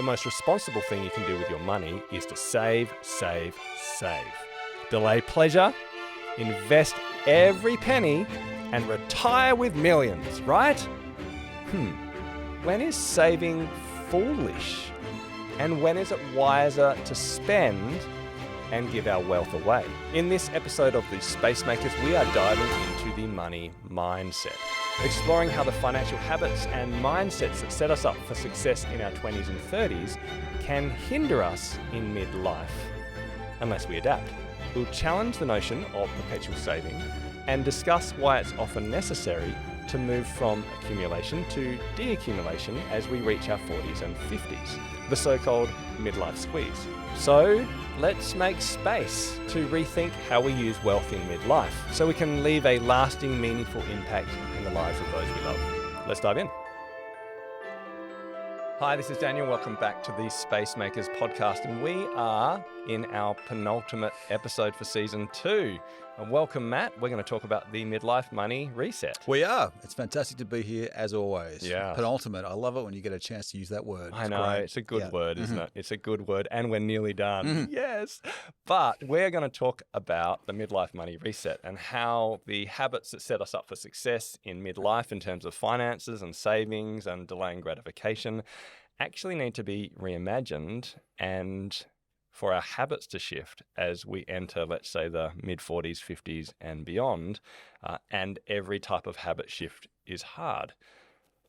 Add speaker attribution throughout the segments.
Speaker 1: the most responsible thing you can do with your money is to save, save, save. Delay pleasure, invest every penny, and retire with millions, right? When is saving foolish? And when is it wiser to spend and give our wealth away? In this episode of the Spacemakers, we are diving into the money mindset, exploring how the financial habits and mindsets that set us up for success in our 20s and 30s can hinder us in midlife, unless we adapt. We'll challenge the notion of perpetual saving and discuss why it's often necessary to move from accumulation to deaccumulation as we reach our 40s and 50s, the so-called midlife squeeze. So let's make space to rethink how we use wealth in midlife so we can leave a lasting, meaningful impact in the lives of those we love. Let's dive in. Hi, this is Daniel. Welcome back to the Spacemakers podcast, and we are in our penultimate episode for season 2. And welcome, Matt. We're going to talk about the midlife money reset.
Speaker 2: We are. It's fantastic to be here as always.
Speaker 1: Yeah.
Speaker 2: Penultimate. I love it when you get a chance to use that word.
Speaker 1: I know.
Speaker 2: Great.
Speaker 1: It's a good word, isn't it? It's a good word, and we're nearly done. Yes. But we're going to talk about the midlife money reset and how the habits that set us up for success in midlife in terms of finances and savings and delaying gratification actually need to be reimagined, and for our habits to shift as we enter, let's say, the mid-40s, 50s and beyond, and every type of habit shift is hard.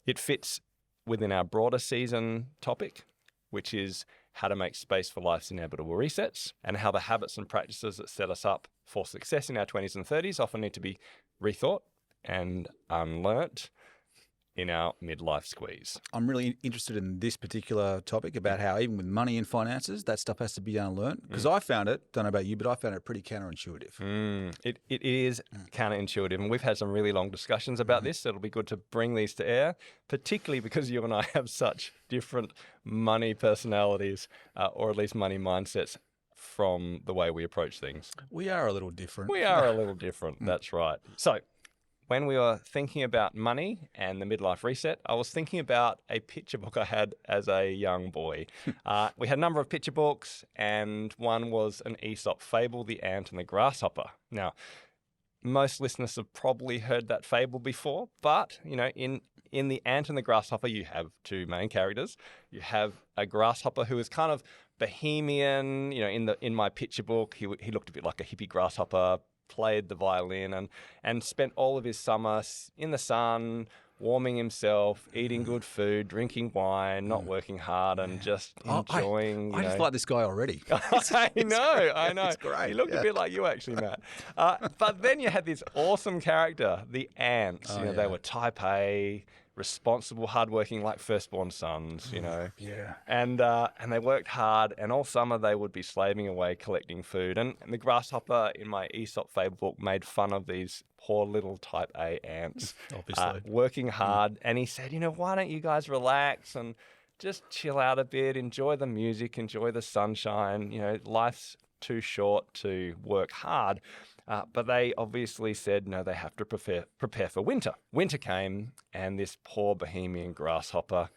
Speaker 1: It fits within our broader season topic, which is how to make space for life's inevitable resets, and how the habits and practices that set us up for success in our 20s and 30s often need to be rethought and unlearnt in our midlife squeeze. I'm
Speaker 2: really interested in this particular topic about how even with money and finances, that stuff has to be unlearned. Because I found it, don't know about you, but I found it pretty counterintuitive.
Speaker 1: It is counterintuitive, and we've had some really long discussions about this. So it'll be good to bring these to air, particularly because you and I have such different money personalities, or at least money mindsets, from the way we approach things.
Speaker 2: We are a little different.
Speaker 1: We are a little different, that's right. So when we were thinking about money and the midlife reset, I was thinking about a picture book I had as a young boy. We had a number of picture books, and one was an Aesop fable, The Ant and the Grasshopper. Now, most listeners have probably heard that fable before, but you know, in The Ant and the Grasshopper, you have two main characters. You have a grasshopper who is kind of bohemian. You know, in my picture book, he looked a bit like a hippie grasshopper, played the violin and spent all of his summer in the sun, warming himself, eating good food, drinking wine, not working hard, and just enjoying.
Speaker 2: I just like this guy already.
Speaker 1: I know.
Speaker 2: It's great.
Speaker 1: He looked a bit like you, actually, Matt. But then you had this awesome character, the ants. They were type A, responsible, hardworking, like firstborn sons, you know.
Speaker 2: Yeah.
Speaker 1: And they worked hard, and all summer they would be slaving away collecting food. And the grasshopper in my Aesop fable book made fun of these poor little type A ants,
Speaker 2: obviously
Speaker 1: working hard. And he said, why don't you guys relax and just chill out a bit, enjoy the music, enjoy the sunshine. Life's too short to work hard. But they obviously said, no, they have to prepare for winter. Winter came, and this poor bohemian grasshopper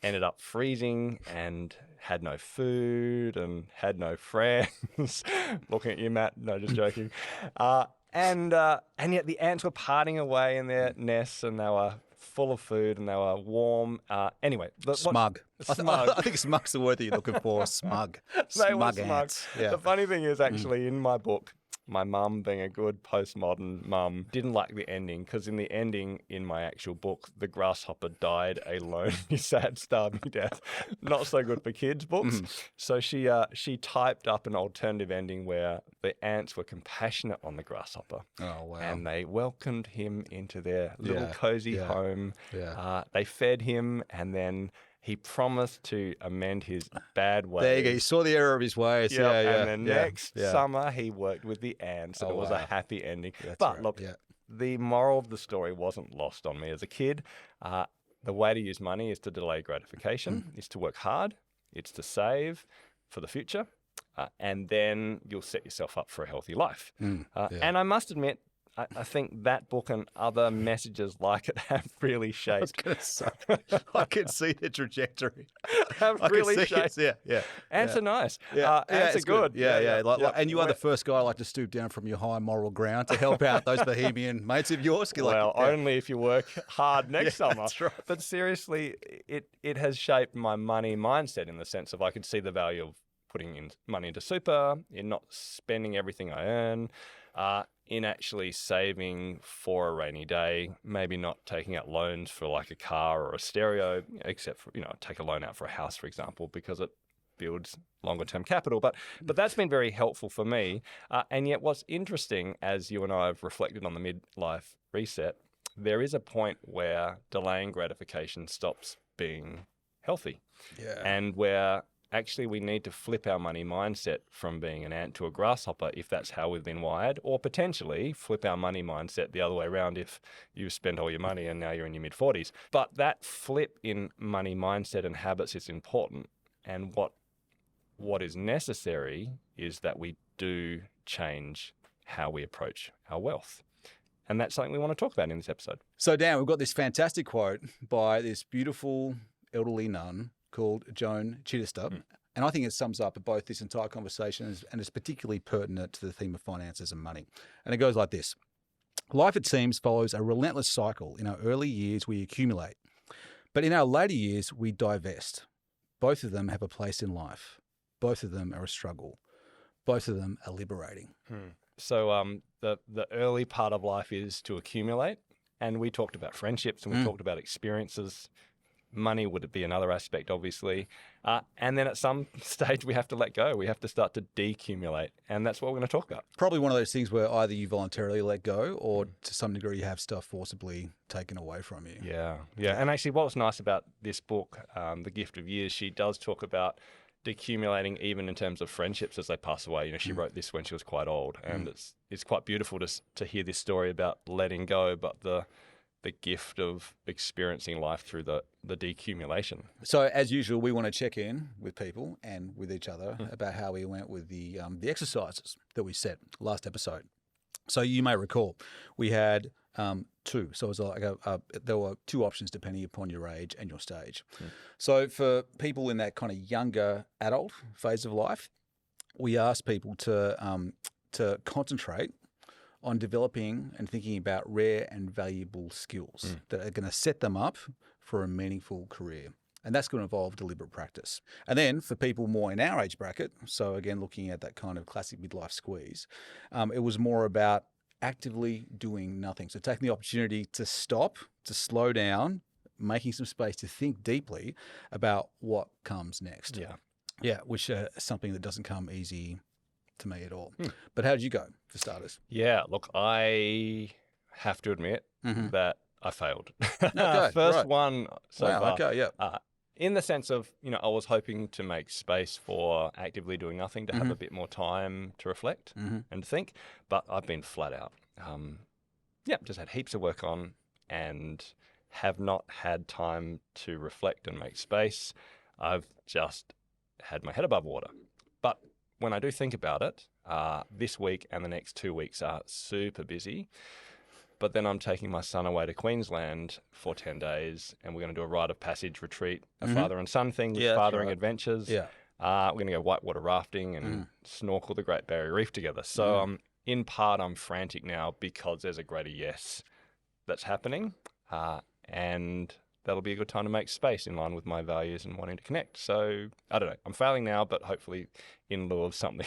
Speaker 1: ended up freezing and had no food and had no friends. Looking at you, Matt. No, just joking. And yet the ants were partying away in their nests, and they were full of food and they were warm. Anyway.
Speaker 2: Smug.
Speaker 1: Smug.
Speaker 2: I think smug's the word that you're looking for. Smug.
Speaker 1: They were smug.
Speaker 2: Ants. Yeah.
Speaker 1: The funny thing is, actually, in my book, my mum, being a good postmodern mum, didn't like the ending, because in the ending in my actual book, the grasshopper died a lonely, sad, starving death. Not so good for kids' books. So she typed up an alternative ending where the ants were compassionate on the grasshopper.
Speaker 2: Oh, wow.
Speaker 1: And they welcomed him into their little cozy home.
Speaker 2: Yeah.
Speaker 1: They fed him, and then he promised to amend his bad ways.
Speaker 2: There you go. You saw the error of his ways.
Speaker 1: Yep. And then next summer, he worked with the ants, and it was a happy ending. The moral of the story wasn't lost on me as a kid. The way to use money is to delay gratification. It's to work hard. It's to save for the future. And then you'll set yourself up for a healthy life. And I must admit, I think that book and other messages like it have really
Speaker 2: I was
Speaker 1: shaped.
Speaker 2: going to say, I can see the trajectory.
Speaker 1: Have
Speaker 2: I can
Speaker 1: really
Speaker 2: see
Speaker 1: shaped.
Speaker 2: it. Yeah.
Speaker 1: Answer nice.
Speaker 2: Yeah,
Speaker 1: Answer
Speaker 2: it's
Speaker 1: good.
Speaker 2: Yeah. And you are
Speaker 1: When-
Speaker 2: the first guy I like to stoop down from your high moral ground to help out those bohemian mates of yours.
Speaker 1: Well, only if you work hard next summer.
Speaker 2: That's right.
Speaker 1: But seriously, it has shaped my money mindset in the sense of I can see the value of putting in money into super, in not spending everything I earn, in actually saving for a rainy day, maybe not taking out loans for like a car or a stereo, except for, take a loan out for a house, for example, because it builds longer term capital. But that's been very helpful for me. And yet what's interesting, as you and I have reflected on the midlife reset, there is a point where delaying gratification stops being healthy.
Speaker 2: Yeah.
Speaker 1: And where actually we need to flip our money mindset from being an ant to a grasshopper if that's how we've been wired, or potentially flip our money mindset the other way around if you've spent all your money and now you're in your mid-40s. But that flip in money mindset and habits is important. And what is necessary is that we do change how we approach our wealth. And that's something we want to talk about in this episode.
Speaker 2: So, Dan, we've got this fantastic quote by this beautiful elderly nun called Joan Chittister. And I think it sums up both this entire conversation and is particularly pertinent to the theme of finances and money. And it goes like this. Life, it seems, follows a relentless cycle. In our early years, we accumulate. But in our later years, we divest. Both of them have a place in life. Both of them are a struggle. Both of them are liberating.
Speaker 1: So the early part of life is to accumulate. And we talked about friendships and we talked about experiences. Money would be another aspect, obviously. And then at some stage, we have to let go. We have to start to decumulate. And that's what we're going to talk about.
Speaker 2: Probably one of those things where either you voluntarily let go or to some degree you have stuff forcibly taken away from you.
Speaker 1: Yeah. And actually, what was nice about this book, The Gift of Years, she does talk about decumulating even in terms of friendships as they pass away. She wrote this when she was quite old. And it's quite beautiful to hear this story about letting go, but the gift of experiencing life through the decumulation.
Speaker 2: So as usual, we want to check in with people and with each other about how we went with the exercises that we set last episode. So you may recall we had two. So it was like there were two options depending upon your age and your stage. So for people in that kind of younger adult phase of life, we asked people to concentrate on developing and thinking about rare and valuable skills that are going to set them up for a meaningful career. And that's going to involve deliberate practice. And then for people more in our age bracket, so again, looking at that kind of classic midlife squeeze, it was more about actively doing nothing. So taking the opportunity to stop, to slow down, making some space to think deeply about what comes next. Yeah, which is something that doesn't come easy to me at all. But how did you go for starters?
Speaker 1: Yeah, look, I have to admit that I failed.
Speaker 2: Okay,
Speaker 1: First one so far.
Speaker 2: Okay, yeah.
Speaker 1: In the sense of, I was hoping to make space for actively doing nothing, to have a bit more time to reflect and think, but I've been flat out. Just had heaps of work on and have not had time to reflect and make space. I've just had my head above water. But when I do think about it, this week and the next 2 weeks are super busy. But then I'm taking my son away to Queensland for 10 days, and we're going to do a rite of passage retreat, a father and son thing with fathering adventures. Yeah. We're going to go whitewater rafting and snorkel the Great Barrier Reef together. So in part, I'm frantic now because there's a greater yes that's happening. And that'll be a good time to make space in line with my values and wanting to connect. So I don't know. I'm failing now, but hopefully in lieu of something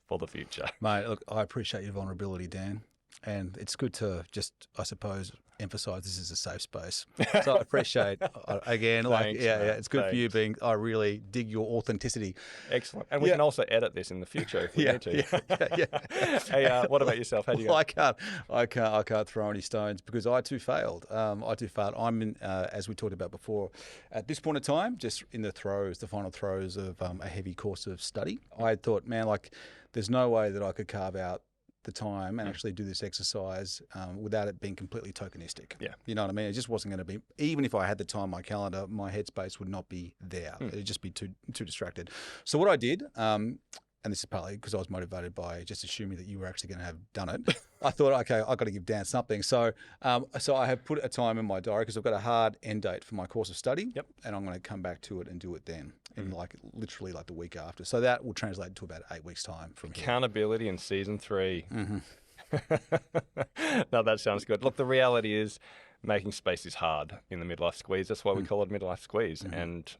Speaker 1: for the future.
Speaker 2: Mate, look, I appreciate your vulnerability, Dan. And it's good to just, I suppose, emphasize this is a safe space. So I appreciate, again,
Speaker 1: Thanks,
Speaker 2: it's good for you being, I really dig your authenticity.
Speaker 1: Excellent. And we can also edit this in the future if we need to. Hey, what about yourself? How do you go?
Speaker 2: I can't throw any stones because I too failed. I'm in, as we talked about before, at this point in time, just in the final throes of a heavy course of study. I thought, man, there's no way that I could carve out the time and actually do this exercise without it being completely tokenistic.
Speaker 1: Yeah.
Speaker 2: You know what I mean? It just wasn't going to be, even if I had the time on my calendar, my headspace would not be there. It'd just be too distracted. So what I did, and and this is partly because I was motivated by just assuming that you were actually going to have done it. I thought, okay, I've got to give Dan something. So I have put a time in my diary because I've got a hard end date for my course of study.
Speaker 1: Yep.
Speaker 2: And I'm going to come back to it and do it then, in literally the week after. So that will translate to about 8 weeks' time from here.
Speaker 1: Accountability in season 3. No, that sounds good. Look, the reality is making space is hard in the midlife squeeze. That's why we call it midlife squeeze. And,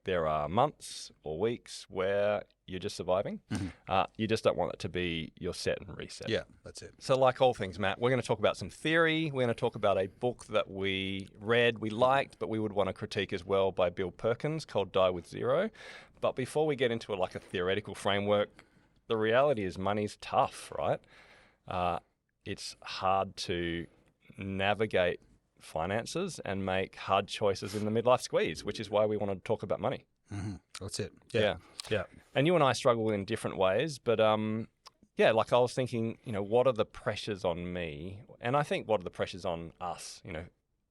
Speaker 1: there are months or weeks where you're just surviving. You just don't want it to be your set and reset.
Speaker 2: Yeah, that's it.
Speaker 1: So like all things, Matt, we're going to talk about some theory. We're going to talk about a book that we read, we liked, but we would want to critique as well by Bill Perkins called Die with Zero. But before we get into a theoretical framework, the reality is money's tough, right? It's hard to navigate finances and make hard choices in the midlife squeeze, which is why we want to talk about money.
Speaker 2: That's it.
Speaker 1: Yeah. And you and I struggle in different ways, but I was thinking, what are the pressures on me? And I think what are the pressures on us,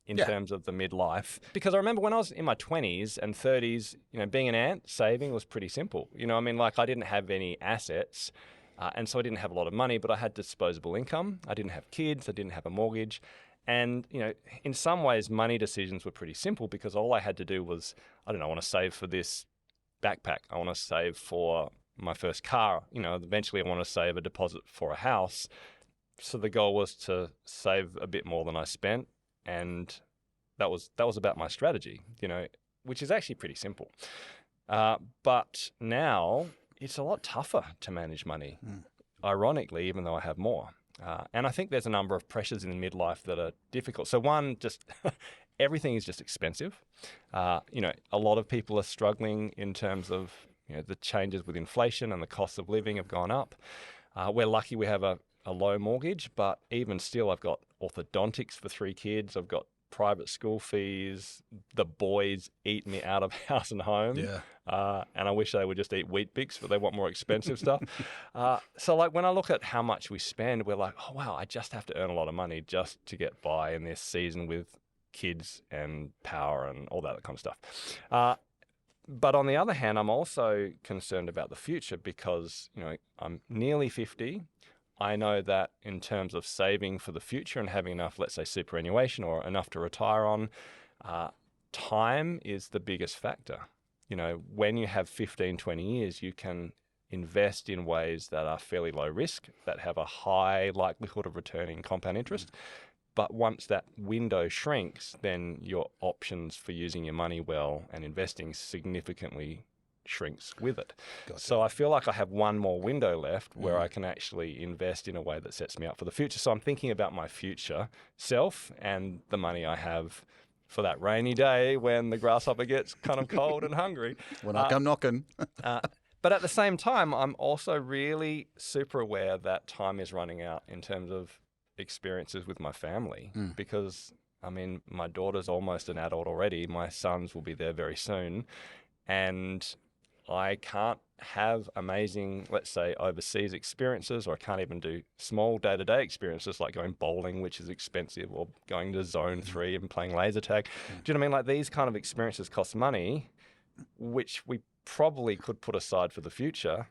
Speaker 1: in terms of the midlife? Because I remember when I was in my 20s and 30s, being an ant, saving was pretty simple. I didn't have any assets, and so I didn't have a lot of money, but I had disposable income. I didn't have kids. I didn't have a mortgage. And, in some ways, money decisions were pretty simple because all I had to do was, I want to save for this backpack. I want to save for my first car. Eventually I want to save a deposit for a house. So the goal was to save a bit more than I spent. And that was about my strategy, which is actually pretty simple. But now it's a lot tougher to manage money, ironically, even though I have more. And I think there's a number of pressures in midlife that are difficult. So one, just everything is just expensive. A lot of people are struggling in terms of, the changes with inflation and the cost of living have gone up. We're lucky we have a low mortgage, but even still, I've got orthodontics for 3 kids. I've got private school fees. The boys eat me out of house and home.
Speaker 2: Yeah.
Speaker 1: And I wish they would just eat Wheat Bix, but they want more expensive stuff. So when I look at how much we spend, we're like, oh, wow, I just have to earn a lot of money just to get by in this season with kids and power and all that kind of stuff. But on the other hand, I'm also concerned about the future because, I'm nearly 50. I know that in terms of saving for the future and having enough, let's say, superannuation or enough to retire on, time is the biggest factor. When you have 15, 20 years, you can invest in ways that are fairly low risk, that have a high likelihood of returning compound interest. But once that window shrinks, then your options for using your money well and investing significantly shrinks with it.
Speaker 2: Gotcha.
Speaker 1: So I feel like I have one more window left where I can actually invest in a way that sets me up for the future. So I'm thinking about my future self and the money I have for that rainy day when the grasshopper gets kind of cold and hungry.
Speaker 2: When I come knocking.
Speaker 1: But at the same time, I'm also really super aware that time is running out in terms of experiences with my family because, my daughter's almost an adult already. My sons will be there very soon. And I can't have amazing, let's say, overseas experiences, or I can't even do small day-to-day experiences like going bowling, which is expensive, or going to Zone 3 and playing laser tag. Do you know what I mean? These kind of experiences cost money, which we probably could put aside for the future,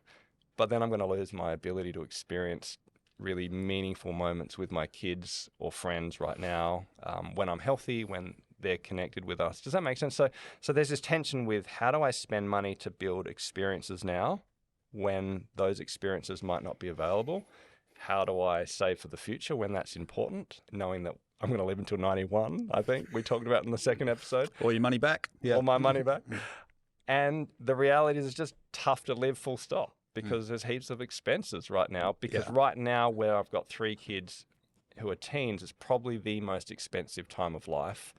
Speaker 1: but then I'm going to lose my ability to experience really meaningful moments with my kids or friends right now when I'm healthy, when they're connected with us. Does that make sense? So there's this tension with how do I spend money to build experiences now when those experiences might not be available? How do I save for the future when that's important, knowing that I'm going to live until 91, I think we talked about in the second episode.
Speaker 2: Or your money back. Yeah.
Speaker 1: Or my money back. And the reality is it's just tough to live full stop because there's heaps of expenses right now. Because right now where I've got 3 kids who are teens, it's probably the most expensive time of life.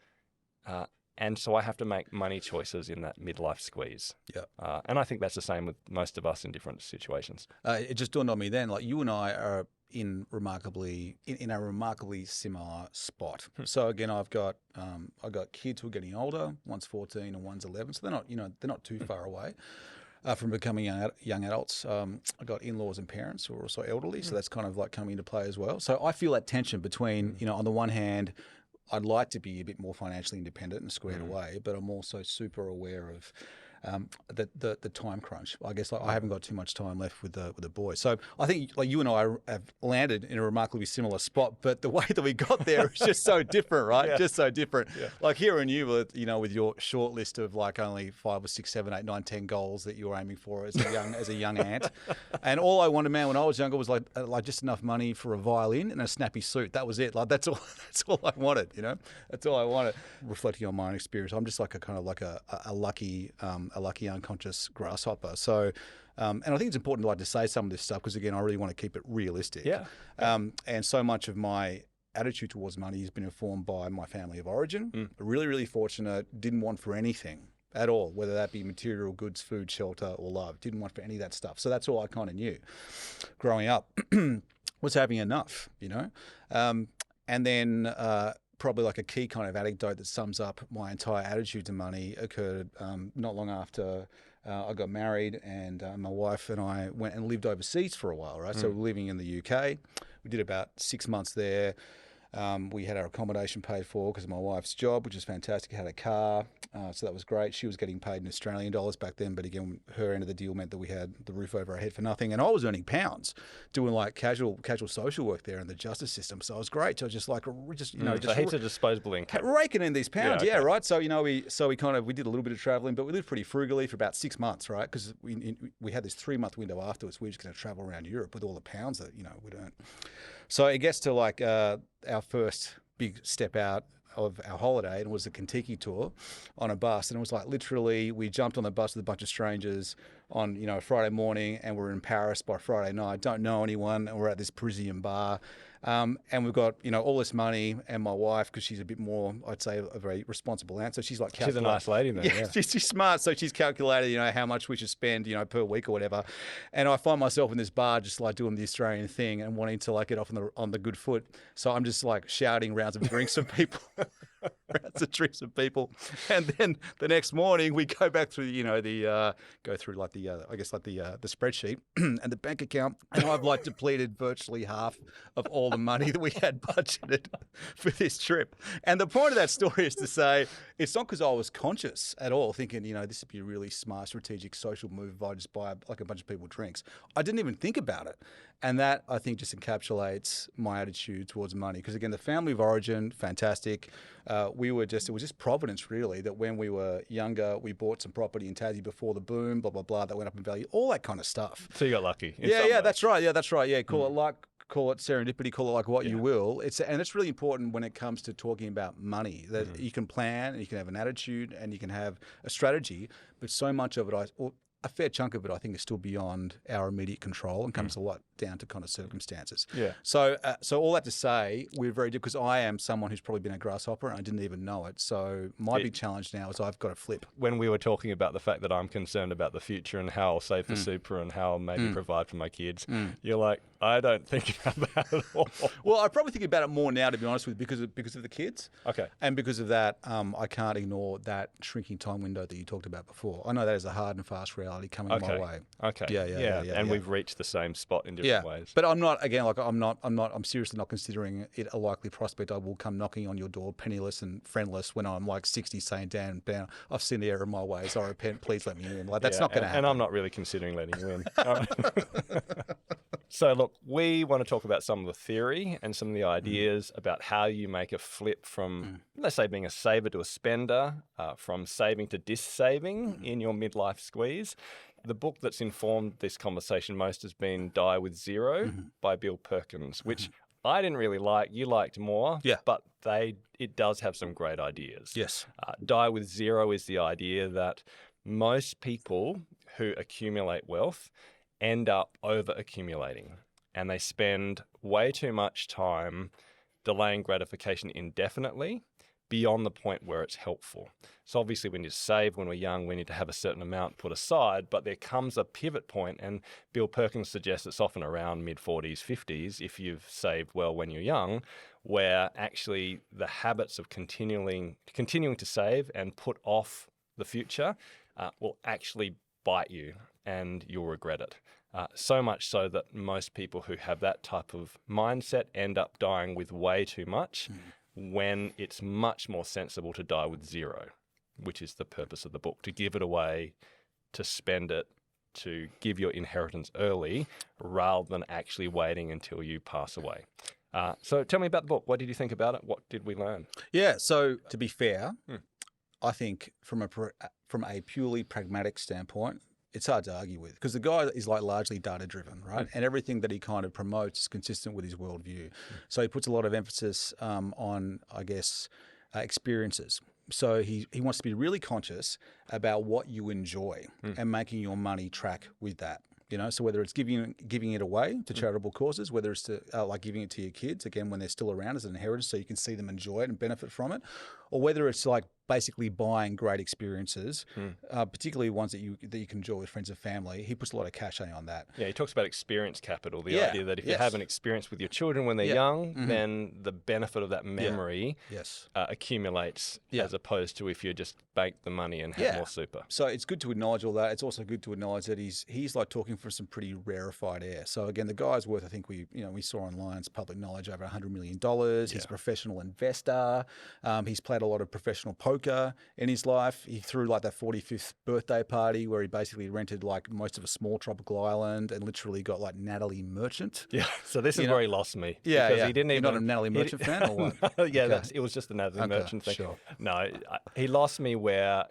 Speaker 1: And so I have to make money choices in that midlife squeeze. Yeah. And I think that's the same with most of us in different situations.
Speaker 2: It just dawned on me then, you and I are in a remarkably similar spot. So again, I've got kids who are getting older. One's 14 and one's 11, so they're not too far away from becoming young adults. I've got in-laws and parents who are also elderly, so that's kind of like coming into play as well. So I feel that tension between, on the one hand, I'd like to be a bit more financially independent and squared away, but I'm also super aware of the time crunch. I guess I haven't got too much time left with the boys. So I think like you and I have landed in a remarkably similar spot, but the way that we got there is just so different, right?
Speaker 1: Yeah.
Speaker 2: Just so different.
Speaker 1: Yeah.
Speaker 2: Like hearing you with your short list of like only 5 or 6, 7, 8, 9, 10 goals that you were aiming for as a young ant, and all I wanted, man, when I was younger was like just enough money for a violin and a snappy suit. That was it. Like that's all I wanted. That's all I wanted. Reflecting on my own experience, I'm just like a lucky unconscious grasshopper. So, and I think it's important to like to say some of this stuff because again, I really want to keep it realistic.
Speaker 1: Yeah.
Speaker 2: And so much of my attitude towards money has been informed by my family of origin. Really, really fortunate. Didn't want for anything at all, whether that be material goods, food, shelter, or love. Didn't want for any of that stuff. So that's all I kind of knew growing up. Was having enough, and then. Probably like a key kind of anecdote that sums up my entire attitude to money occurred not long after I got married, and my wife and I went and lived overseas for a while, right? So we were living in the UK. We did about 6 months there. We had our accommodation paid for because of my wife's job, which is fantastic. Had a car, so that was great. She was getting paid in Australian dollars back then, but again, her end of the deal meant that we had the roof over our head for nothing. And I was earning pounds, doing like casual social work there in the justice system. So it was great. So just
Speaker 1: so heaps of disposable income,
Speaker 2: raking in these pounds.
Speaker 1: Yeah, okay.
Speaker 2: Right. So we did a little bit of traveling, but we lived pretty frugally for about 6 months, right? Because we had this 3-month window afterwards. We were just going to travel around Europe with all the pounds that we'd earn. So it gets to like our first big step out of our holiday, and it was a Kentucky tour on a bus, and it was like literally we jumped on the bus with a bunch of strangers on Friday morning, and we're in Paris by Friday night. Don't know anyone, and we're at this Parisian bar. And we've got, all this money, and my wife, because she's a bit more, I'd say, a very responsible aunt. So she's like,
Speaker 1: she's a nice lady, then. Yeah.
Speaker 2: She's smart. So she's calculated, how much we should spend, per week or whatever. And I find myself in this bar, just like doing the Australian thing and wanting to like get off on the good foot. So I'm just like shouting rounds of drinks of people. And then the next morning we go back through the spreadsheet and the bank account, and I've like depleted virtually half of all the money that we had budgeted for this trip. And the point of that story is to say it's not because I was conscious at all thinking this would be a really smart strategic social move if I just buy like a bunch of people drinks. I didn't even think about it. And that, I think, just encapsulates my attitude towards money. Because, again, the family of origin, fantastic. It was just providence, really, that when we were younger, we bought some property in Tassie before the boom, blah, blah, blah, that went up in value, all that kind of stuff.
Speaker 1: So you got lucky.
Speaker 2: That's right. Yeah, call it luck, call it serendipity, call it like what you will. And it's really important when it comes to talking about money, that you can plan and you can have an attitude and you can have a strategy, but so much of it, a fair chunk of it, I think, is still beyond our immediate control and comes a lot down to kind of circumstances.
Speaker 1: Yeah.
Speaker 2: So all that to say, we're very different because I am someone who's probably been a grasshopper and I didn't even know it. So my big challenge now is I've got to flip.
Speaker 1: When we were talking about the fact that I'm concerned about the future and how I'll save for super and how I'll maybe provide for my kids, you're like, I don't think about that at all.
Speaker 2: Well, I probably think about it more now, to be honest with you, because of the kids.
Speaker 1: Okay.
Speaker 2: And because of that, I can't ignore that shrinking time window that you talked about before. I know that is a hard and fast reality coming my way.
Speaker 1: Okay.
Speaker 2: Yeah.
Speaker 1: And we've reached the same spot in different ways.
Speaker 2: But I'm not, again, like I'm seriously not considering it a likely prospect I will come knocking on your door penniless and friendless when I'm like 60 saying, Dan, I've seen the error in my ways. I repent. Please let me in. Like that's not going to happen.
Speaker 1: And I'm not really considering letting you in. So look, we want to talk about some of the theory and some of the ideas about how you make a flip from, let's say, being a saver to a spender, from saving to dissaving in your midlife squeeze. The book that's informed this conversation most has been Die with Zero by Bill Perkins, which I didn't really like. You liked more, but it does have some great ideas.
Speaker 2: Yes.
Speaker 1: Die with Zero is the idea that most people who accumulate wealth end up over accumulating, and they spend way too much time delaying gratification indefinitely beyond the point where it's helpful. So obviously we need to save when we're young, we need to have a certain amount put aside, but there comes a pivot point, and Bill Perkins suggests it's often around mid-40s, 50s, if you've saved well when you're young, where actually the habits of continuing to save and put off the future will actually bite you and you'll regret it. So much so that most people who have that type of mindset end up dying with way too much when it's much more sensible to die with zero, which is the purpose of the book, to give it away to spend it to give your inheritance early rather than actually waiting until you pass away. So tell me about the book. What did you think about it? What did we learn?
Speaker 2: Yeah. So to be fair, I think from a purely pragmatic standpoint, it's hard to argue with because the guy is like largely data driven, right? And everything that he kind of promotes is consistent with his worldview. So he puts a lot of emphasis on, I guess, experiences. So he wants to be really conscious about what you enjoy and making your money track with that. You know, so whether it's giving it away to charitable causes, whether it's to like giving it to your kids again when they're still around as an inheritance, so you can see them enjoy it and benefit from it, or whether it's like basically buying great experiences, particularly ones that you can enjoy with friends and family. He puts a lot of cachet on that.
Speaker 1: Yeah, he talks about experience capital, the idea that if you have an experience with your children when they're young, then the benefit of that memory accumulates as opposed to if you just bank the money and have more super.
Speaker 2: So it's good to acknowledge all that. It's also good to acknowledge that he's like talking for some pretty rarefied air. So again, the guy's worth, I think we saw online, it's public knowledge, over $100 million. He's a professional investor. He's played a lot of professional poker in his life. He threw like that 45th birthday party where he basically rented like most of a small tropical island and literally got like Natalie Merchant.
Speaker 1: Yeah, so this is where he lost me.
Speaker 2: Yeah,
Speaker 1: because he didn't
Speaker 2: You're
Speaker 1: even.
Speaker 2: not a Natalie Merchant fan or what?
Speaker 1: No, it was just the Natalie Merchant thing.
Speaker 2: Sure.
Speaker 1: No, he lost me where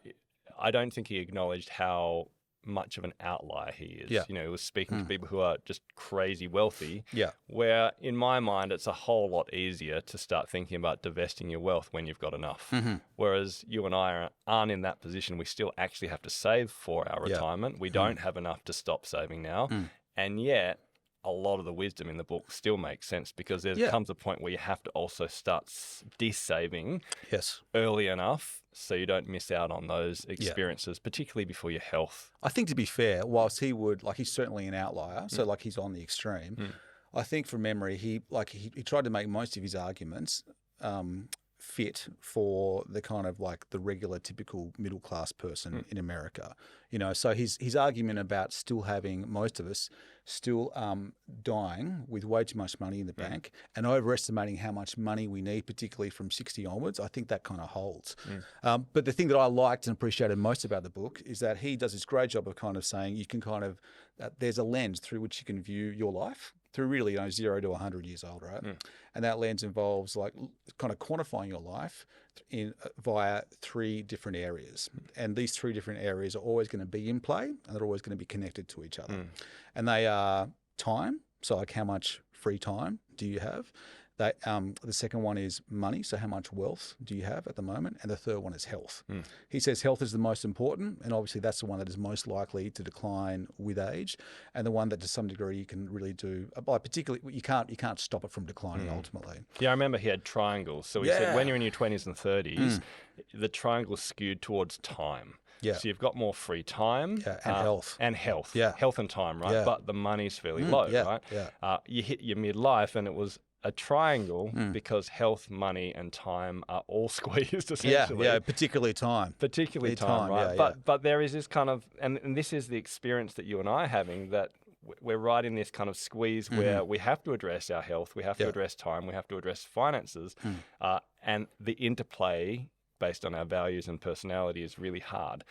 Speaker 1: I don't think he acknowledged how much of an outlier he is.
Speaker 2: Yeah.
Speaker 1: You know, he was speaking to people who are just crazy wealthy.
Speaker 2: Yeah.
Speaker 1: Where in my mind, it's a whole lot easier to start thinking about divesting your wealth when you've got enough. Whereas you and I aren't in that position. We still actually have to save for our retirement. We don't have enough to stop saving now. And yet, a lot of the wisdom in the book still makes sense because there comes a point where you have to also start dissaving early enough so you don't miss out on those experiences, particularly before your health.
Speaker 2: I think to be fair, whilst he would, like he's certainly an outlier, so like he's on the extreme, I think from memory, he tried to make most of his arguments fit for the kind of like the regular typical middle class person in America. You know, so his argument about still having most of us still dying with way too much money in the bank and overestimating how much money we need, particularly from 60 onwards, I think that kind of holds. But the thing that I liked and appreciated most about the book is that he does this great job of kind of saying you can kind of, there's a lens through which you can view your life through really 0 to 100 years old, right? And that lens involves like kind of quantifying your life via 3 different areas. And these 3 different areas are always going to be in play and they're always going to be connected to each other. And they are time, so like how much free time do you have? The second one is money, so how much wealth do you have at the moment? And the third one is health. He says health is the most important, and obviously that's the one that is most likely to decline with age, and the one that to some degree you can really do, particularly you can't stop it from declining ultimately.
Speaker 1: Yeah, I remember he had triangles. So he said when you're in your 20s and 30s, the triangle's skewed towards time.
Speaker 2: Yeah.
Speaker 1: So you've got more free time.
Speaker 2: And health.
Speaker 1: And health.
Speaker 2: Yeah.
Speaker 1: Health and time, right?
Speaker 2: Yeah.
Speaker 1: But the money's fairly low, right?
Speaker 2: Yeah.
Speaker 1: You hit your midlife and it was a triangle because health, money, and time are all squeezed essentially.
Speaker 2: Yeah, particularly time.
Speaker 1: Particularly time, right? But there is this kind of, and this is the experience that you and I are having, that we're right in this kind of squeeze where we have to address our health, we have to address time, we have to address finances, and the interplay based on our values and personality is really hard.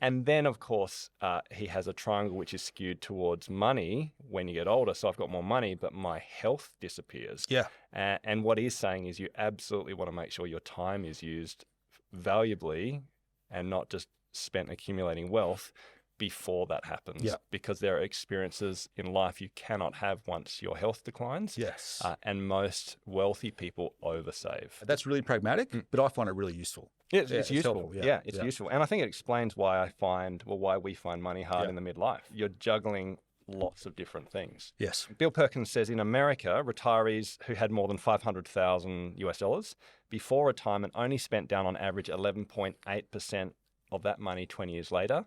Speaker 1: And then, of course, he has a triangle which is skewed towards money when you get older. So I've got more money, but my health disappears.
Speaker 2: Yeah.
Speaker 1: And what he's saying is you absolutely want to make sure your time is used valuably and not just spent accumulating wealth before that happens.
Speaker 2: Yeah.
Speaker 1: Because there are experiences in life you cannot have once your health declines.
Speaker 2: Yes.
Speaker 1: And most wealthy people oversave.
Speaker 2: That's really pragmatic, but I find it really useful.
Speaker 1: It's useful.
Speaker 2: helpful.
Speaker 1: It's useful. And I think it explains why why we find money hard in the midlife. You're juggling lots of different things.
Speaker 2: Yes.
Speaker 1: Bill Perkins says in America, retirees who had more than $500,000 before retirement only spent down on average 11.8% of that money 20 years later.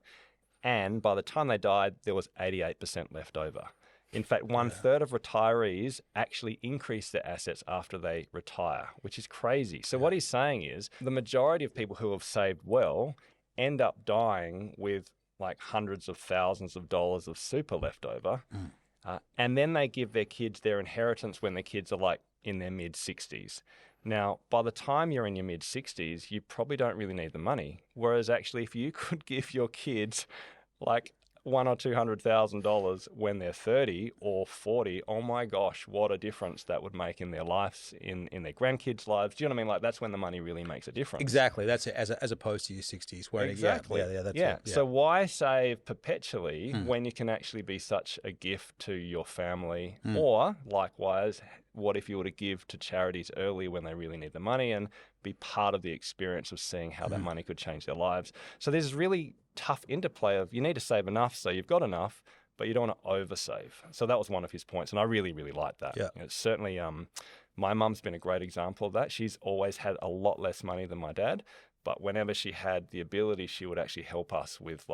Speaker 1: And by the time they died, there was 88% left over. In fact, 1/3 of retirees actually increase their assets after they retire, which is crazy. So what he's saying is the majority of people who have saved well end up dying with like hundreds of thousands of dollars of super left over. And then they give their kids their inheritance when their kids are like in their mid-60s. Now, by the time you're in your mid-60s, you probably don't really need the money. Whereas actually, if you could give your kids like $100,000 or $200,000 when they're 30 or 40. Oh my gosh, what a difference that would make in their lives, in their grandkids' lives. Do you know what I mean? Like that's when the money really makes a difference.
Speaker 2: Exactly. That's it, as opposed to your 60s. Where
Speaker 1: Exactly.
Speaker 2: Yeah, that's
Speaker 1: yeah.
Speaker 2: it. Yeah.
Speaker 1: So why save perpetually when you can actually be such a gift to your family? Or likewise, what if you were to give to charities early when they really need the money and be part of the experience of seeing how that money could change their lives? So there's this really tough interplay of you need to save enough so you've got enough, but you don't want to oversave. So that was one of his points, and I really, really liked that.
Speaker 2: Yeah.
Speaker 1: It's certainly, my mum's been a great example of that. She's always had a lot less money than my dad, but whenever she had the ability, she would actually help us with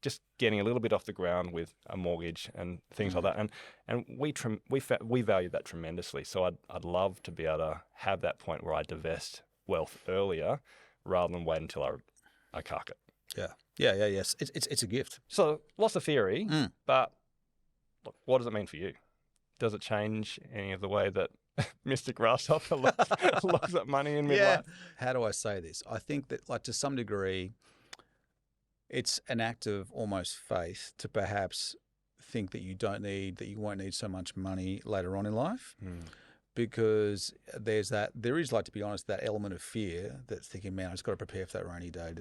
Speaker 1: just getting a little bit off the ground with a mortgage and things like that. And we value that tremendously. So I'd love to be able to have that point where I divest wealth earlier rather than wait until I cark it.
Speaker 2: Yes. It's a gift.
Speaker 1: So lots of theory, but look, what does it mean for you? Does it change any of the way that Mr. Grasshopper looks at money in midlife?
Speaker 2: Yeah. How do I say this? I think that, like, to some degree, it's an act of almost faith to perhaps think that you won't need so much money later on in life. Because there is, like, to be honest, that element of fear that's thinking, man, I just got to prepare for that rainy day.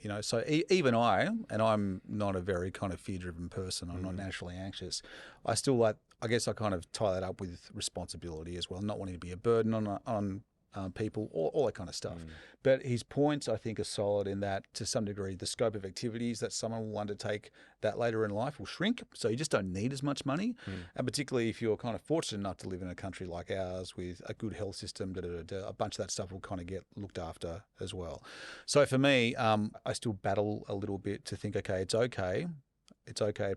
Speaker 2: You know, so even I'm not a very kind of fear-driven person. I'm not naturally anxious. I still I guess I kind of tie that up with responsibility as well, not wanting to be a burden on people, all that kind of stuff. But his points, I think, are solid in that, to some degree, the scope of activities that someone will undertake that later in life will shrink. So you just don't need as much money. And particularly if you're kind of fortunate enough to live in a country like ours with a good health system, a bunch of that stuff will kind of get looked after as well. So for me, I still battle a little bit to think, okay, it's okay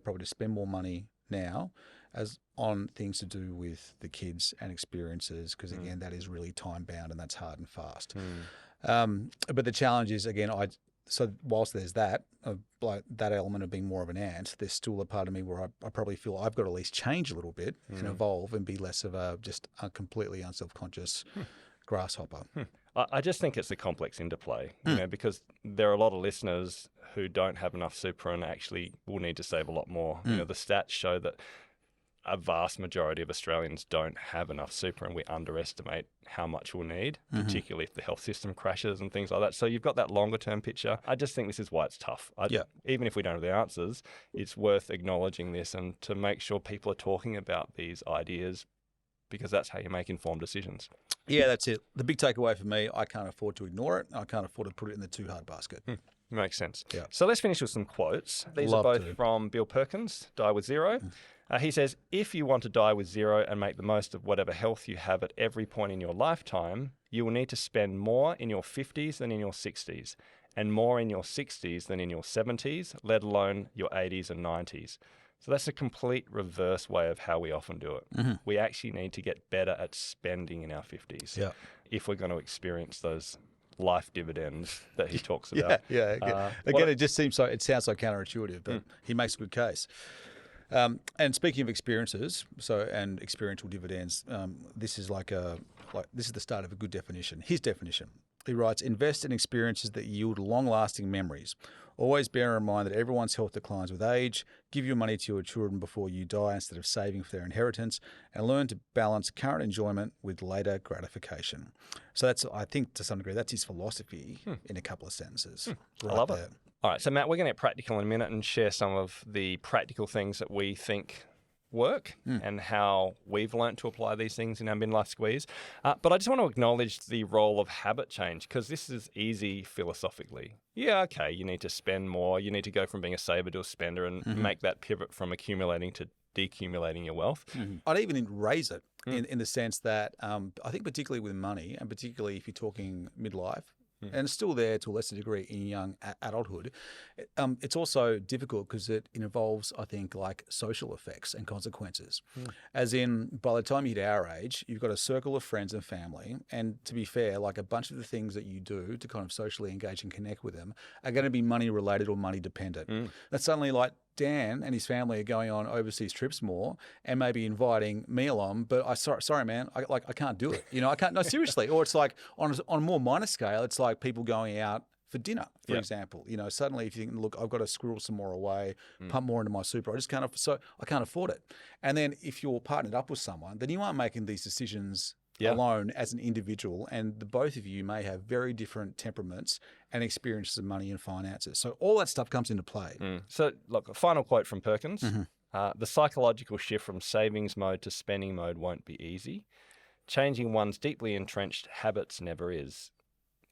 Speaker 2: probably to spend more money now as on things to do with the kids and experiences, because again, that is really time bound and that's hard and fast. But the challenge is, again, so whilst there's that, like that element of being more of an ant, there's still a part of me where I probably feel I've got to at least change a little bit and evolve and be less of a completely unself-conscious grasshopper.
Speaker 1: I just think it's a complex interplay, you know, because there are a lot of listeners who don't have enough super and actually will need to save a lot more. You know, the stats show that a vast majority of Australians don't have enough super, and we underestimate how much we'll need, particularly if the health system crashes and things like that. So you've got that longer term picture. I just think this is why it's tough. Even if we don't have the answers, it's worth acknowledging this and to make sure people are talking about these ideas, because that's how you make informed decisions.
Speaker 2: Yeah, that's it. The big takeaway for me, I can't afford to ignore it. I can't afford to put it in the too hard basket.
Speaker 1: Makes sense.
Speaker 2: Yeah.
Speaker 1: So let's finish with some quotes. These are both from Bill Perkins, Die with Zero. He says, if you want to die with zero and make the most of whatever health you have at every point in your lifetime, you will need to spend more in your 50s than in your 60s, and more in your 60s than in your 70s, let alone your 80s and 90s. So that's a complete reverse way of how we often do it. We actually need to get better at spending in our 50s if we're going to experience those life dividends that he talks about.
Speaker 2: Again, it sounds so counterintuitive, but he makes a good case. And speaking of experiences, and experiential dividends, this is this is the start of a good definition. His definition. He writes, invest in experiences that yield long-lasting memories. Always bear in mind that everyone's health declines with age. Give your money to your children before you die instead of saving for their inheritance, and learn to balance current enjoyment with later gratification. So that's, I think, to some degree, that's his philosophy in a couple of sentences.
Speaker 1: I love it. All right, so Matt, we're going to get practical in a minute and share some of the practical things that we think work and how we've learnt to apply these things in our midlife squeeze. But I just want to acknowledge the role of habit change, because this is easy philosophically. Yeah, okay, you need to spend more. You need to go from being a saver to a spender and make that pivot from accumulating to decumulating your wealth.
Speaker 2: I'd even raise it in the sense that I think particularly with money, and particularly if you're talking midlife, and still there to a lesser degree in young adulthood, it's also difficult because it involves, I think, like social effects and consequences. As in, by the time you hit our age, you've got a circle of friends and family, and to be fair, like a bunch of the things that you do to kind of socially engage and connect with them are going to be money related or money dependent. That's suddenly like Dan and his family are going on overseas trips more and maybe inviting me along, but sorry man, I can't do it. You know, I can't. No, seriously. Or it's like on a more minor scale, it's like people going out for dinner, for example. Suddenly if you think, look, I've got to squirrel some more away, pump more into my super, I can't afford it. And then if you're partnered up with someone, then you aren't making these decisions alone as an individual, and the both of you may have very different temperaments and experiences of money and finances. So all that stuff comes into play.
Speaker 1: So look, a final quote from Perkins. The psychological shift from savings mode to spending mode won't be easy. Changing one's deeply entrenched habits never is.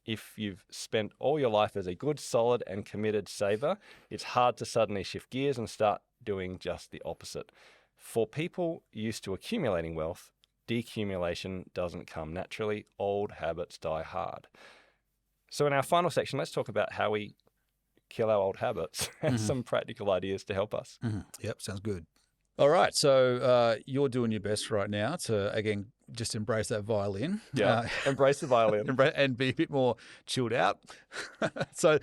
Speaker 1: If you've spent all your life as a good, solid and committed saver, it's hard to suddenly shift gears and start doing just the opposite. For people used to accumulating wealth, decumulation doesn't come naturally. Old habits die hard. So in our final section, let's talk about how we kill our old habits and some practical ideas to help us.
Speaker 2: Yep, sounds good. All right, so you're doing your best right now to, again, just embrace that violin.
Speaker 1: Yeah, embrace the violin.
Speaker 2: And be a bit more chilled out. So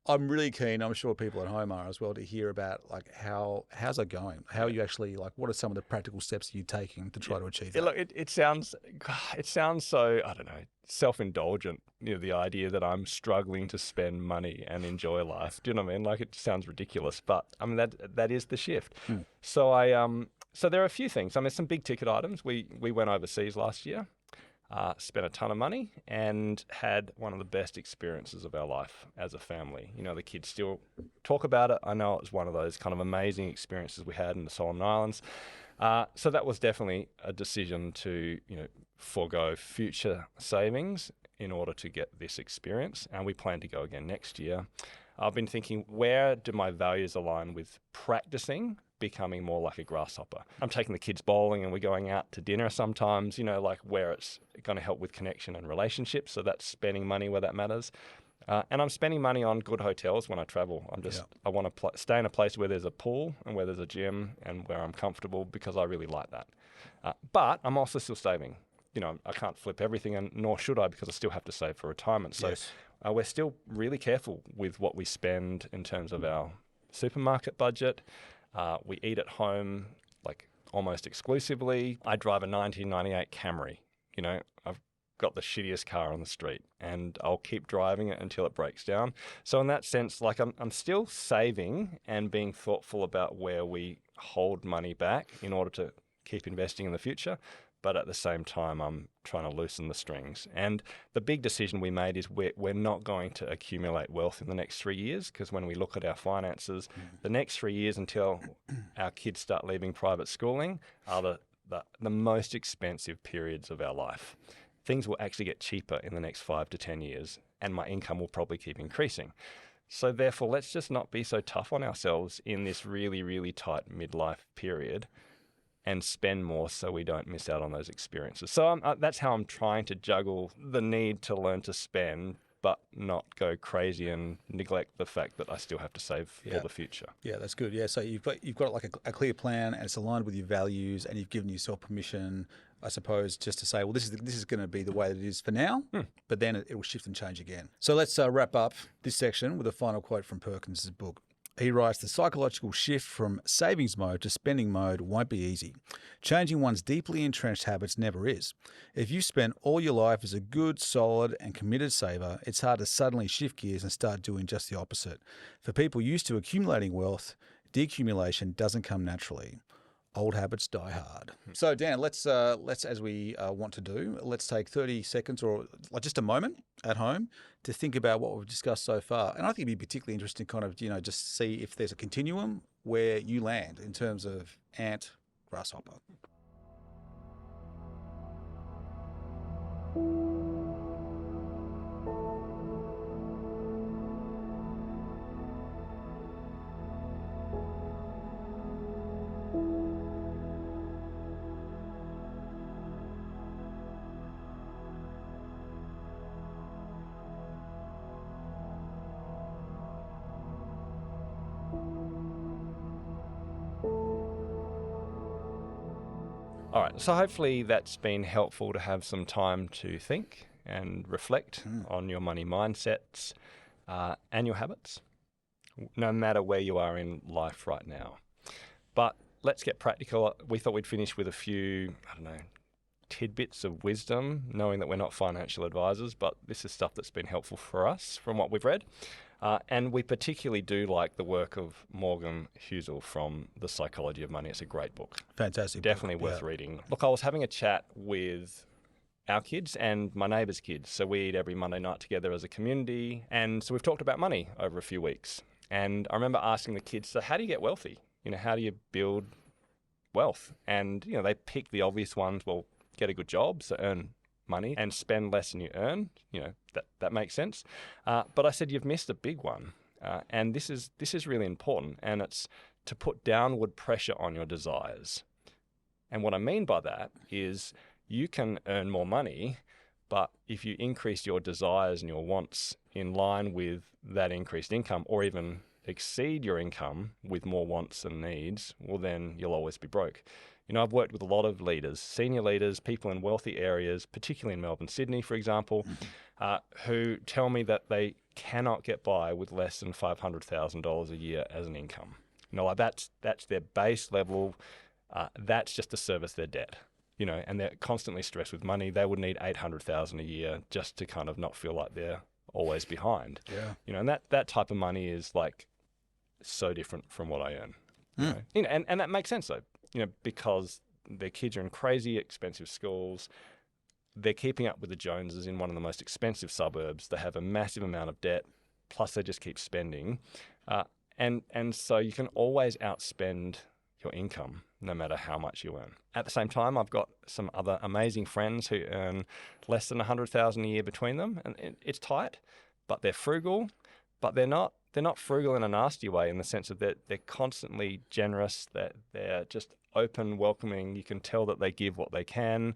Speaker 2: I'm really keen, I'm sure people at home are as well, to hear about how's it going? How are you actually, what are some of the practical steps you're taking to try to achieve that?
Speaker 1: Look, it sounds so, I don't know, self-indulgent, the idea that I'm struggling to spend money and enjoy life. Do you know what I mean? It sounds ridiculous, but I mean, that is the shift. So there are a few things. I mean, some big ticket items. We went overseas last year, spent a ton of money, and had one of the best experiences of our life as a family. The kids still talk about it. I know it was one of those kind of amazing experiences we had in the Solomon Islands. So that was definitely a decision to, forego future savings in order to get this experience. And we plan to go again next year. I've been thinking, where do my values align with practicing becoming more like a grasshopper? I'm taking the kids bowling and we're going out to dinner sometimes, where it's going to help with connection and relationships. So that's spending money where that matters. And I'm spending money on good hotels when I travel. I want to stay in a place where there's a pool and where there's a gym and where I'm comfortable, because I really like that. But I'm also still saving. I can't flip everything, and nor should I, because I still have to save for retirement. So we're still really careful with what we spend in terms of our supermarket budget. We eat at home almost exclusively. I drive a 1998 Camry. I've got the shittiest car on the street, and I'll keep driving it until it breaks down. So in that sense, I'm still saving and being thoughtful about where we hold money back in order to keep investing in the future. But at the same time, I'm trying to loosen the strings. And the big decision we made is we're not going to accumulate wealth in the next 3 years, because when we look at our finances, the next 3 years until our kids start leaving private schooling are the most expensive periods of our life. Things will actually get cheaper in the next 5 to 10 years, and my income will probably keep increasing. So therefore, let's just not be so tough on ourselves in this really, really tight midlife period, and spend more so we don't miss out on those experiences. So that's how I'm trying to juggle the need to learn to spend, but not go crazy and neglect the fact that I still have to save for the future. Yeah,
Speaker 2: that's good. Yeah, so you've got a clear plan, and it's aligned with your values, and you've given yourself permission, I suppose, just to say, well, this is going to be the way that it is for now, but then it will shift and change again. So let's wrap up this section with a final quote from Perkins' book. He writes, "The psychological shift from savings mode to spending mode won't be easy. Changing one's deeply entrenched habits never is. If you spent all your life as a good, solid and committed saver, it's hard to suddenly shift gears and start doing just the opposite. For people used to accumulating wealth, decumulation doesn't come naturally. Old habits die hard." So Dan, let's as we want to do, let's take 30 seconds or just a moment at home to think about what we've discussed so far. And I think it'd be particularly interesting kind of, just see if there's a continuum where you land in terms of ant, grasshopper.
Speaker 1: All right, so hopefully that's been helpful to have some time to think and reflect on your money mindsets and your habits, no matter where you are in life right now. But let's get practical. We thought we'd finish with a few, tidbits of wisdom, knowing that we're not financial advisors, but this is stuff that's been helpful for us from what we've read. And we particularly do like the work of Morgan Housel from The Psychology of Money. It's a great book.
Speaker 2: Fantastic.
Speaker 1: Definitely worth reading. Look, I was having a chat with our kids and my neighbour's kids. So we eat every Monday night together as a community. And so we've talked about money over a few weeks. And I remember asking the kids, so how do you get wealthy? How do you build wealth? And, they pick the obvious ones. Well, get a good job, so earn money and spend less than you earn. That makes sense. But I said, you've missed a big one. And this is really important. And it's to put downward pressure on your desires. And what I mean by that is you can earn more money, but if you increase your desires and your wants in line with that increased income, or even exceed your income with more wants and needs, well, then you'll always be broke. I've worked with a lot of leaders, senior leaders, people in wealthy areas, particularly in Melbourne, Sydney, for example, who tell me that they cannot get by with less than $500,000 a year as an income. That's their base level. That's just to service their debt. And they're constantly stressed with money. They would need $800,000 a year just to kind of not feel like they're always behind.
Speaker 2: Yeah.
Speaker 1: And that type of money is like so different from what I earn. And that makes sense though. Because their kids are in crazy expensive schools. They're keeping up with the Joneses in one of the most expensive suburbs. They have a massive amount of debt, plus they just keep spending. And so you can always outspend your income, no matter how much you earn. At the same time, I've got some other amazing friends who earn less than $100,000 a year between them. And it's tight, but they're frugal, but they're not frugal in a nasty way, in the sense of that they're constantly generous, that they're just open, welcoming. You can tell that they give what they can,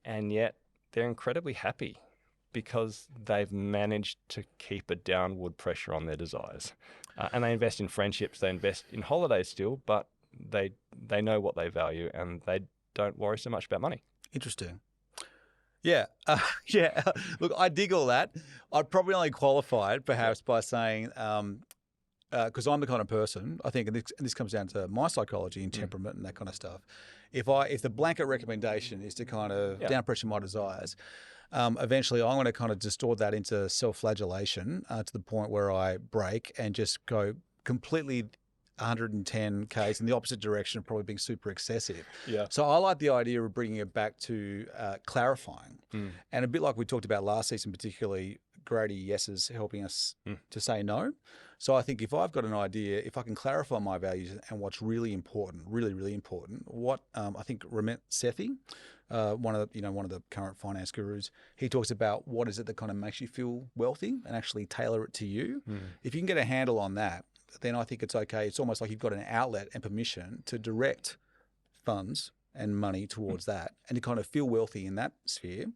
Speaker 1: and yet they're incredibly happy because they've managed to keep a downward pressure on their desires. And they invest in friendships, they invest in holidays still, but they know what they value and they don't worry so much about money.
Speaker 2: Interesting. Yeah. Yeah. Look, I dig all that. I'd probably only qualify it perhaps by saying, because I'm the kind of person, I think, and this comes down to my psychology and temperament and that kind of stuff. If the blanket recommendation is to kind of down pressure my desires, eventually I'm going to kind of distort that into self-flagellation to the point where I break and just go completely 110 Ks in the opposite direction of probably being super excessive.
Speaker 1: Yeah.
Speaker 2: So I like the idea of bringing it back to clarifying. And a bit like we talked about last season, particularly Grady yeses helping us to say no. So I think if I've got an idea, if I can clarify my values and what's really important, really, really important, what I think Ramit Sethi, one of the current finance gurus, he talks about what is it that kind of makes you feel wealthy and actually tailor it to you. If you can get a handle on that, then I think it's okay. It's almost like you've got an outlet and permission to direct funds and money towards that and to kind of feel wealthy in that sphere,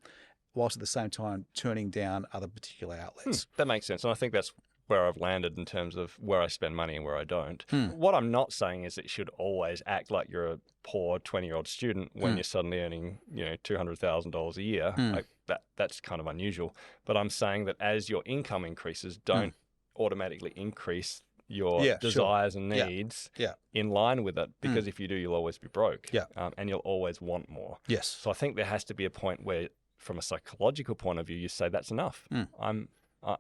Speaker 2: whilst at the same time turning down other particular outlets.
Speaker 1: That makes sense. And I think that's where I've landed in terms of where I spend money and where I don't. What I'm not saying is that you should always act like you're a poor 20-year-old student when you're suddenly earning, $200,000 a year. Like that's kind of unusual. But I'm saying that as your income increases, don't automatically increase your desires and needs in line with it, because if you do, you'll always be broke and you'll always want more.
Speaker 2: Yes.
Speaker 1: So I think there has to be a point where, from a psychological point of view, you say that's enough.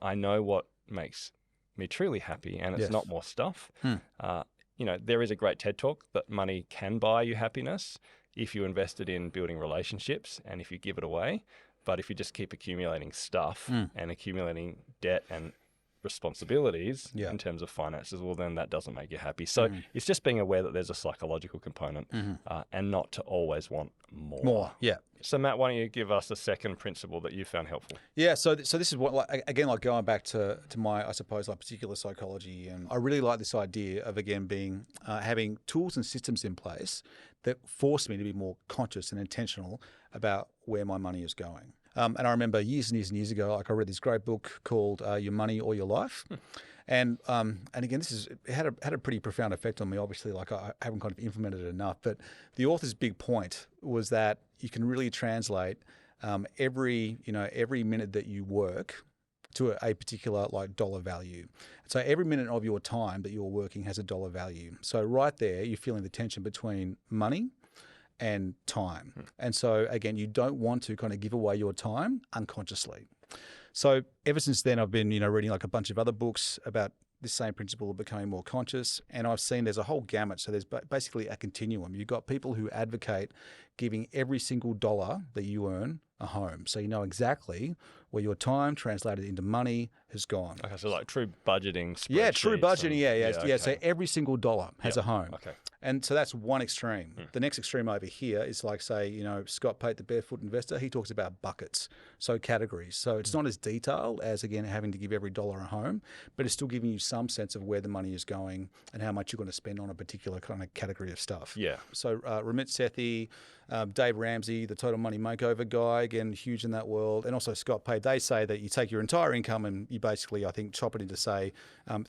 Speaker 1: I know what makes me truly happy, and it's not more stuff. There is a great TED talk that money can buy you happiness if you invest it in building relationships and if you give it away. But if you just keep accumulating stuff and accumulating debt and responsibilities in terms of finances, well, then that doesn't make you happy. So it's just being aware that there's a psychological component and not to always want more. So Matt, why don't you give us a second principle that you found helpful?
Speaker 2: Yeah, so this is what, again, like going back to my, I suppose, like particular psychology, and I really like this idea of, again, being having tools and systems in place that force me to be more conscious and intentional about where my money is going. And I remember years and years and years ago, like I read this great book called Your Money or Your Life. And again, it had a pretty profound effect on me. Obviously, like I haven't kind of implemented it enough, but the author's big point was that you can really translate every minute that you work to a particular like dollar value. So every minute of your time that you're working has a dollar value. So right there, you're feeling the tension between money and time. And so again, you don't want to kind of give away your time unconsciously. So ever since then, I've been, reading like a bunch of other books about this same principle of becoming more conscious. And I've seen there's a whole gamut. So there's basically a continuum. You've got people who advocate giving every single dollar that you earn a home. So you know exactly where your time translated into money has gone.
Speaker 1: Okay, so like true budgeting.
Speaker 2: Yeah, true budgeting. Yeah.
Speaker 1: Okay.
Speaker 2: So every single dollar has a home.
Speaker 1: Okay.
Speaker 2: And so that's one extreme. The next extreme over here is like, say, Scott Pate, the Barefoot Investor, he talks about buckets, so categories. So it's not as detailed as, again, having to give every dollar a home, but it's still giving you some sense of where the money is going and how much you're going to spend on a particular kind of category of stuff.
Speaker 1: Yeah.
Speaker 2: So Ramit Sethi, Dave Ramsey, the Total Money Makeover guy, again, huge in that world, and also Scott Pate, they say that you take your entire income and you basically, I think, chop it into, say,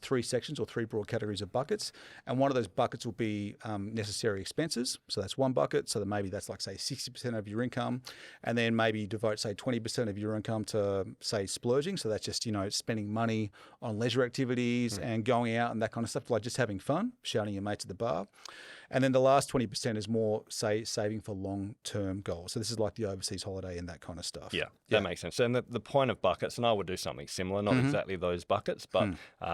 Speaker 2: 3 sections or 3 broad categories of buckets. And one of those buckets will be necessary expenses. So that's one bucket. So that maybe that's like, say, 60% of your income. And then maybe devote, say, 20% of your income to, say, splurging. So that's just, spending money on leisure activities and going out and that kind of stuff, like just having fun, shouting your mates at the bar. And then the last 20% is more, say, saving for long-term goals. So this is like the overseas holiday and that kind of stuff.
Speaker 1: Yeah, that makes sense. And the point of buckets, and I would do something similar, not exactly those buckets, but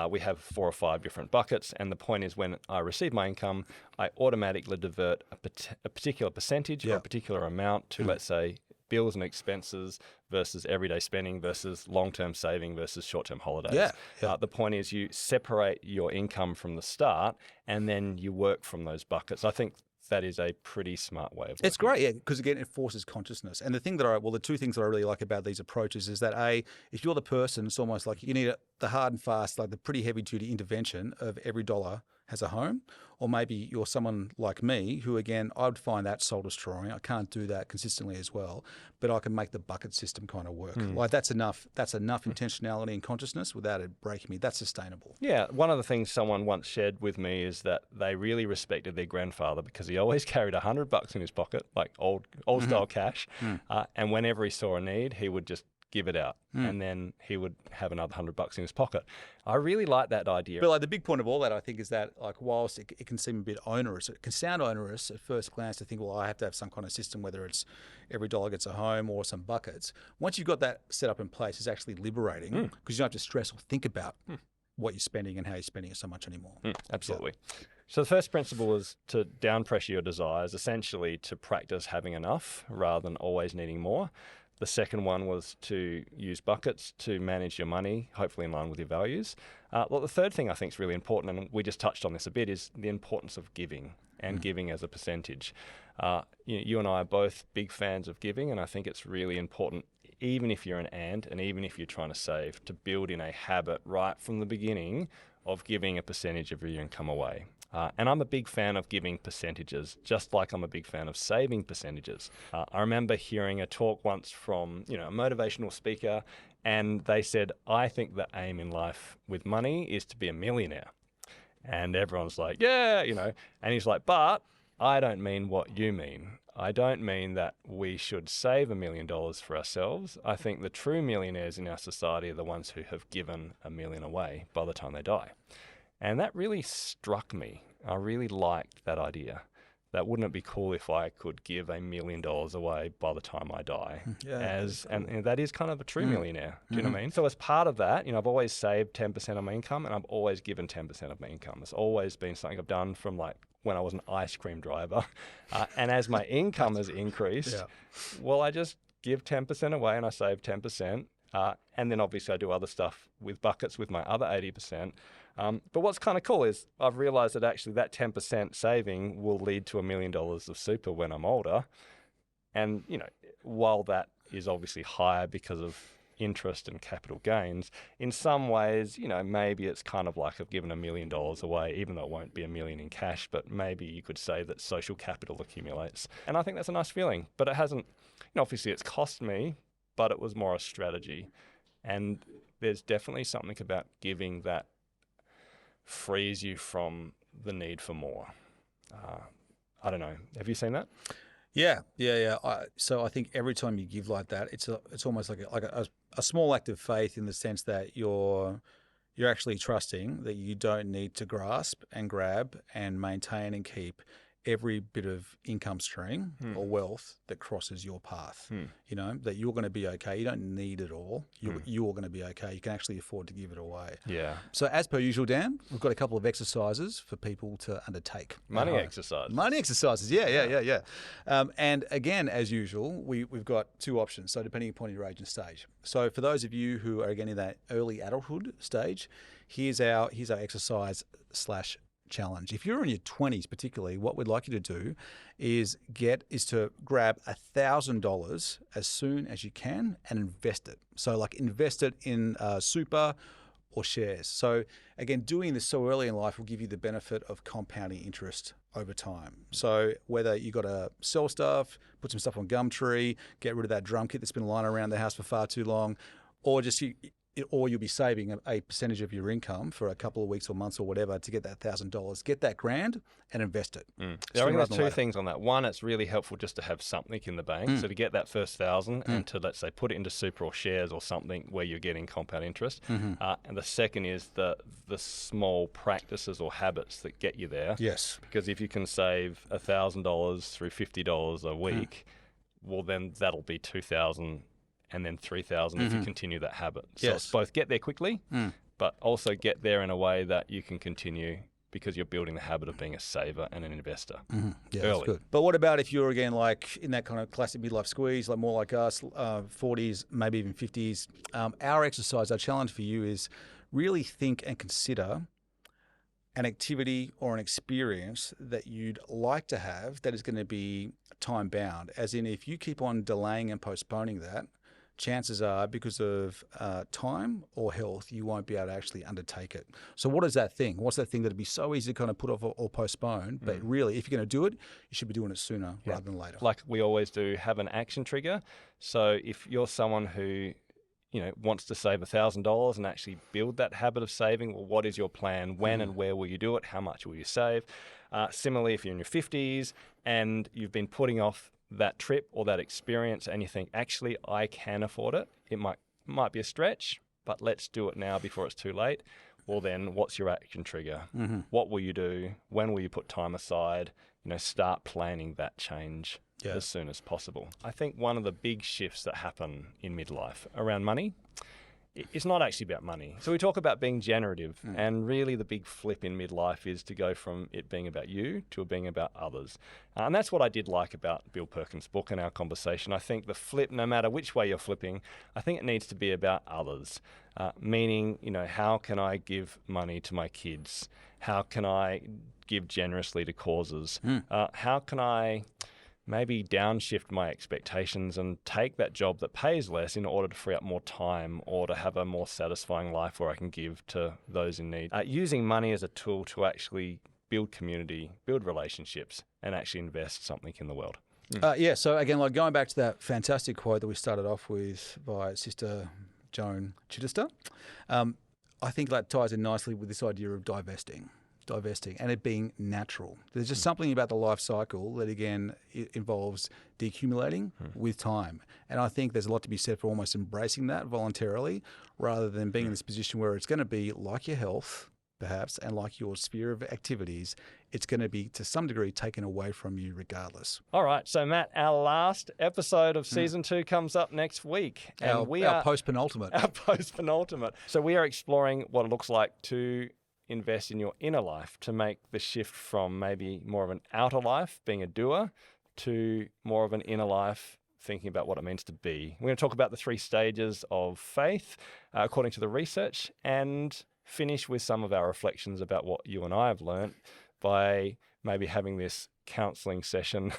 Speaker 1: we have 4 or 5 different buckets. And the point is when I receive my income, I automatically divert a particular percentage or a particular amount to, let's say, bills and expenses versus everyday spending versus long-term saving versus short-term holidays. The point is you separate your income from the start and then you work from those buckets. I think that is a pretty smart way of working.
Speaker 2: It's great, yeah, because again, it forces consciousness. And the thing that the 2 things that I really like about these approaches is that if you're the person, it's almost like you need the hard and fast, like the pretty heavy duty intervention of every dollar has a home, or maybe you're someone like me who, again, I would find that soul destroying. I can't do that consistently as well, but I can make the bucket system kind of work. Like that's enough intentionality and consciousness without it breaking me. That's sustainable.
Speaker 1: Yeah, one of the things someone once shared with me is that they really respected their grandfather because he always carried $100 in his pocket, like old style cash, and whenever he saw a need, he would just give it out, and then he would have another $100 in his pocket. I really like that idea.
Speaker 2: But like the big point of all that, I think, is that like whilst it can seem a bit onerous, it can sound onerous at first glance to think, well, I have to have some kind of system, whether it's every dollar gets a home or some buckets. Once you've got that set up in place, it's actually liberating because you don't have to stress or think about what you're spending and how you're spending it so much anymore.
Speaker 1: Absolutely. So the first principle is to down pressure your desires, essentially to practice having enough rather than always needing more. The second one was to use buckets to manage your money, hopefully in line with your values. The third thing I think is really important, and we just touched on this a bit, is the importance of giving and giving as a percentage. You and I are both big fans of giving, and I think it's really important, even if you're and even if you're trying to save, to build in a habit right from the beginning of giving a percentage of your income away. And I'm a big fan of giving percentages, just like I'm a big fan of saving percentages. I remember hearing a talk once from, a motivational speaker, and they said, I think the aim in life with money is to be a millionaire. And everyone's like, yeah, and he's like, but I don't mean what you mean. I don't mean that we should save $1 million for ourselves. I think the true millionaires in our society are the ones who have given $1 million away by the time they die. And that really struck me. I really liked that idea. That wouldn't it be cool if I could give $1 million away by the time I die? And that is kind of a true millionaire. Do you know what I mean? So as part of that, I've always saved 10% of my income, and I've always given 10% of my income. It's always been something I've done from like when I was an ice cream driver. And as my income has increased, well, I just give 10% away and I save 10%. And then obviously I do other stuff with buckets with my other 80%. But what's kind of cool is I've realized that actually that 10% saving will lead to $1 million of super when I'm older. And, while that is obviously higher because of interest and capital gains, in some ways, maybe it's kind of like I've given $1 million away, even though it won't be $1 million in cash, but maybe you could say that social capital accumulates. And I think that's a nice feeling, but it hasn't, obviously it's cost me, but it was more a strategy. And there's definitely something about giving that frees you from the need for more. I don't know. Have you seen that?
Speaker 2: Yeah. So I think every time you give like that, it's almost like a small act of faith in the sense that you're actually trusting that you don't need to grasp and grab and maintain and keep every bit of income stream or wealth that crosses your path. You know, that you're going to be okay. You don't need it all. You're going to be okay. You can actually afford to give it away.
Speaker 1: Yeah.
Speaker 2: So as per usual, Dan, we've got a couple of exercises for people to undertake.
Speaker 1: Money exercises.
Speaker 2: Money exercises. Yeah. And again, as usual, we've got two options. So depending upon your age and stage. So for those of you who are again in that early adulthood stage, here's our exercise / challenge. If you're in your 20s particularly, what we'd like you to do is to grab $1,000 as soon as you can and invest it. So like invest it in super or shares. So again, doing this so early in life will give you the benefit of compounding interest over time. So whether you got to sell stuff, put some stuff on Gumtree, get rid of that drum kit that's been lying around the house for far too long, or you'll be saving a percentage of your income for a couple of weeks or months or whatever to get that $1,000. Get that grand and invest it.
Speaker 1: I think there's two things on that. One, it's really helpful just to have something in the bank. So to get that first 1,000 and to, let's say, put it into super or shares or something where you're getting compound interest. And the second is the small practices or habits that get you there.
Speaker 2: Yes.
Speaker 1: Because if you can save $1,000 through $50 a week, well, then that'll be 2,000 and then 3,000 if you continue that habit. So it's both get there quickly, but also get there in a way that you can continue because you're building the habit of being a saver and an investor
Speaker 2: Yeah,
Speaker 1: early.
Speaker 2: that's good. But what about if you're, again, like in that kind of classic midlife squeeze, like more like us, 40s, maybe even 50s? Our challenge for you is really think and consider an activity or an experience that you'd like to have that is going to be time bound. As in, if you keep on delaying and postponing that, chances are, because of time or health, you won't be able to actually undertake it. So what is that thing? What's that thing that'd be so easy to kind of put off or postpone? But really, if you're going to do it, you should be doing it sooner rather than later.
Speaker 1: Like we always do, have an action trigger. So if you're someone who wants to save $1,000 and actually build that habit of saving, well, what is your plan? When and where will you do it? How much will you save? Similarly, if you're in your 50s and you've been putting off that trip or that experience and you think, actually, I can afford it. It might be a stretch, but let's do it now before it's too late. Well, then what's your action trigger? What will you do? When will you put time aside? Start planning that change as soon as possible. I think one of the big shifts that happen in midlife around money, it's not actually about money. So we talk about being generative, and really the big flip in midlife is to go from it being about you to it being about others. And that's what I did like about Bill Perkins' book and our conversation. I think the flip, no matter which way you're flipping, I think it needs to be about others. Meaning, how can I give money to my kids? How can I give generously to causes? How can I maybe downshift my expectations and take that job that pays less in order to free up more time or to have a more satisfying life where I can give to those in need. Using money as a tool to actually build community, build relationships, and actually invest something in the world.
Speaker 2: So again, like going back to that fantastic quote that we started off with by Sister Joan Chittister, I think that ties in nicely with this idea of divesting and it being natural. There's just something about the life cycle that, again, it involves decumulating with time. And I think there's a lot to be said for almost embracing that voluntarily rather than being in this position where it's going to be like your health, perhaps, and like your sphere of activities, it's going to be to some degree taken away from you regardless.
Speaker 1: All right. So, Matt, our last episode of season 2 comes up next week. And
Speaker 2: our post-penultimate.
Speaker 1: Our post-penultimate. So we are exploring what it looks like to invest in your inner life, to make the shift from maybe more of an outer life, being a doer, to more of an inner life, thinking about what it means to be. We're going to talk about the 3 stages of faith, according to the research, and finish with some of our reflections about what you and I have learned by maybe having this counseling session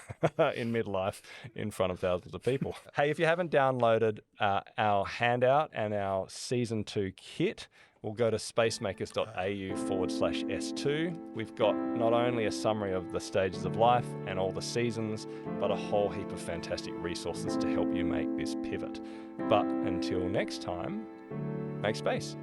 Speaker 1: in midlife in front of thousands of people. Hey, if you haven't downloaded our handout and our season 2 kit, we'll go to spacemakers.au/S2. We've got not only a summary of the stages of life and all the seasons, but a whole heap of fantastic resources to help you make this pivot. But until next time, make space.